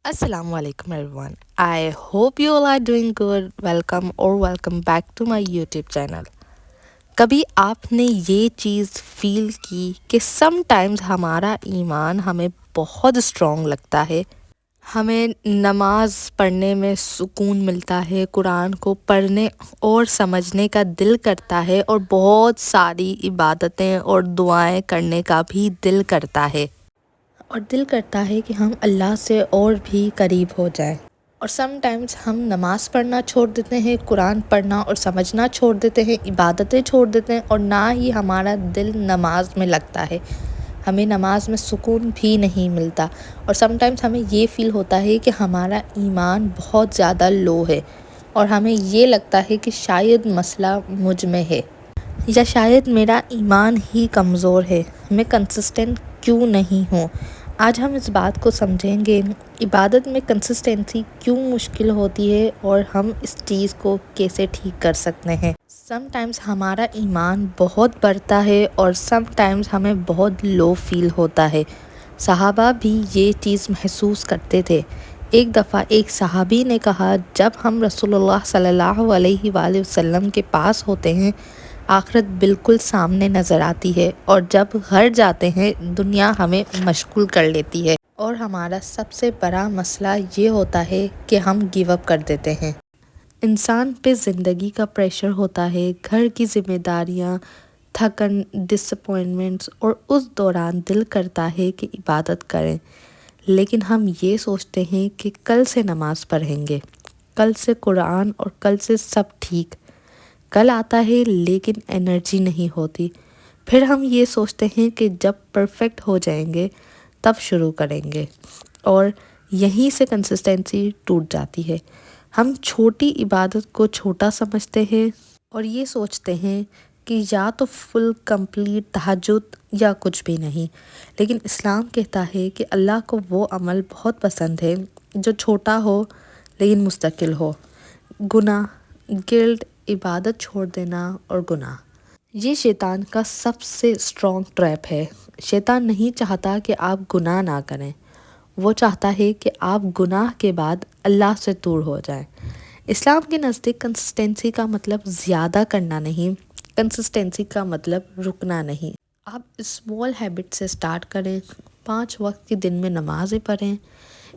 Assalamu alaikum everyone. I hope you all are doing good. Welcome back to my YouTube channel. कभी आपने ये चीज़ feel की कि sometimes हमारा ईमान हमें बहुत स्ट्रॉन्ग लगता है, हमें नमाज पढ़ने में सुकून मिलता है, कुरान को पढ़ने और समझने का दिल करता है और बहुत सारी इबादतें और दुआएं करने का भी दिल करता है और दिल करता है कि हम अल्लाह से और भी करीब हो जाएं। और समटाइम्स हम नमाज़ पढ़ना छोड़ देते हैं, कुरान पढ़ना और समझना छोड़ देते हैं, इबादतें छोड़ देते हैं और ना ही हमारा दिल नमाज में लगता है, हमें नमाज में सुकून भी नहीं मिलता। और समटाइम्स हमें ये फ़ील होता है कि हमारा ईमान बहुत ज़्यादा लो है और हमें ये लगता है कि शायद मसला मुझ में है या शायद मेरा ईमान ही कमज़ोर है, मैं कंसिस्टेंट क्यों नहीं हूँ। आज हम इस बात को समझेंगे, इबादत में कंसिस्टेंसी क्यों मुश्किल होती है और हम इस चीज़ को कैसे ठीक कर सकते हैं। समटाइम्स हमारा ईमान बहुत बढ़ता है और समटाइम्स हमें बहुत लो फील होता है। सहाबा भी ये चीज़ महसूस करते थे। एक दफ़ा एक सहाबी ने कहा, जब हम रसूलुल्लाह सल्लल्लाहु अलैहि वसल्लम के पास होते हैं आखिरत बिल्कुल सामने नज़र आती है और जब घर जाते हैं दुनिया हमें मशगूल कर लेती है और हमारा सबसे बड़ा मसला ये होता है कि हम गिव अप कर देते हैं। इंसान पे ज़िंदगी का प्रेशर होता है, घर की जिम्मेदारियाँ, थकन, डिसअपॉइंटमेंट्स और उस दौरान दिल करता है कि इबादत करें, लेकिन हम ये सोचते हैं कि कल से नमाज़ पढ़ेंगे, कल से कुरान और कल से सब ठीक। कल आता है लेकिन एनर्जी नहीं होती। फिर हम ये सोचते हैं कि जब परफेक्ट हो जाएंगे तब शुरू करेंगे और यहीं से कंसिस्टेंसी टूट जाती है। हम छोटी इबादत को छोटा समझते हैं और ये सोचते हैं कि या तो फुल कंप्लीट तहज्जुद या कुछ भी नहीं। लेकिन इस्लाम कहता है कि अल्लाह को वो अमल बहुत पसंद है जो छोटा हो लेकिन मुस्तकिल हो। गुनाह, गिल्ट, इबादत छोड़ देना और गुनाह, ये शैतान का सबसे स्ट्रॉन्ग ट्रैप है। शैतान नहीं चाहता कि आप गुनाह ना करें, वो चाहता है कि आप गुनाह के बाद अल्लाह से दूर हो जाएं। इस्लाम के नज़दीक कंसिस्टेंसी का मतलब ज़्यादा करना नहीं, कंसिस्टेंसी का मतलब रुकना नहीं। आप स्मॉल हैबिट से स्टार्ट करें, 5 वक्त के दिन में नमाज़ें पढ़ें,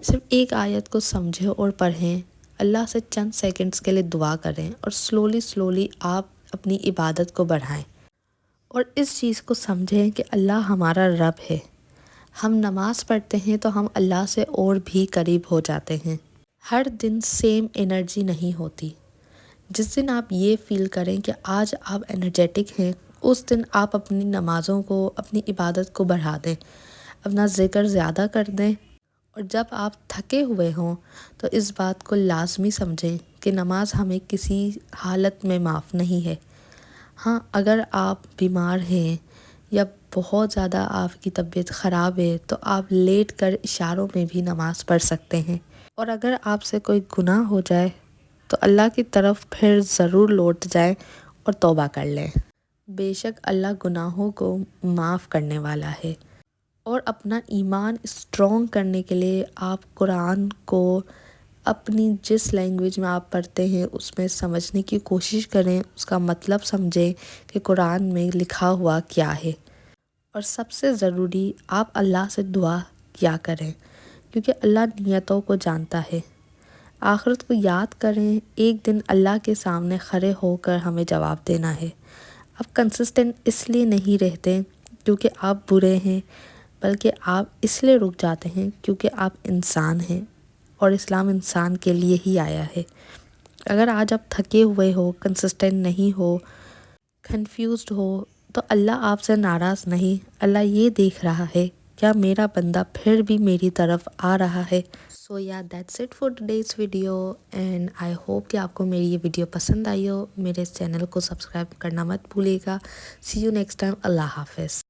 सिर्फ एक आयत को समझें और पढ़ें, अल्लाह से चंद सेकंड्स के लिए दुआ करें और स्लोली आप अपनी इबादत को बढ़ाएं। और इस चीज़ को समझें कि अल्लाह हमारा रब है। हम नमाज़ पढ़ते हैं तो हम अल्लाह से और भी करीब हो जाते हैं। हर दिन सेम एनर्जी नहीं होती। जिस दिन आप ये फ़ील करें कि आज आप एनर्जेटिक हैं, उस दिन आप अपनी नमाज़ों को, अपनी इबादत को बढ़ा दें, अपना ज़िक्र ज़्यादा कर दें। और जब आप थके हुए हों तो इस बात को लाजमी समझें कि नमाज हमें किसी हालत में माफ़ नहीं है। हाँ, अगर आप बीमार हैं या बहुत ज़्यादा आपकी तबीयत ख़राब है तो आप लेट कर इशारों में भी नमाज़ पढ़ सकते हैं। और अगर आपसे कोई गुनाह हो जाए तो अल्लाह की तरफ फिर ज़रूर लौट जाएं और तौबा कर लें। बेशक अल्लाह गुनाहों को माफ़ करने वाला है। और अपना ईमान स्ट्रॉन्ग करने के लिए आप कुरान को अपनी जिस लैंग्वेज में आप पढ़ते हैं उसमें समझने की कोशिश करें, उसका मतलब समझें कि कुरान में लिखा हुआ क्या है। और सबसे ज़रूरी, आप अल्लाह से दुआ किया करें क्योंकि अल्लाह नियतों को जानता है। आखिरत को याद करें, एक दिन अल्लाह के सामने खड़े होकर हमें जवाब देना है। आप कंसिस्टेंट इसलिए नहीं रहते क्योंकि आप बुरे हैं, बल्कि आप इसलिए रुक जाते हैं क्योंकि आप इंसान हैं और इस्लाम इंसान के लिए ही आया है। अगर आज आप थके हुए हो, कंसिस्टेंट नहीं हो, कंफ्यूज्ड हो, तो अल्लाह आपसे नाराज़ नहीं, अल्लाह ये देख रहा है क्या मेरा बंदा फिर भी मेरी तरफ आ रहा है। सो या that's it for today's video and I hope कि आपको मेरी ये वीडियो पसंद आई हो। मेरे इस चैनल को सब्सक्राइब करना मत भूलिएगा। सी यू नेक्स्ट टाइम। अल्लाह हाफिज़।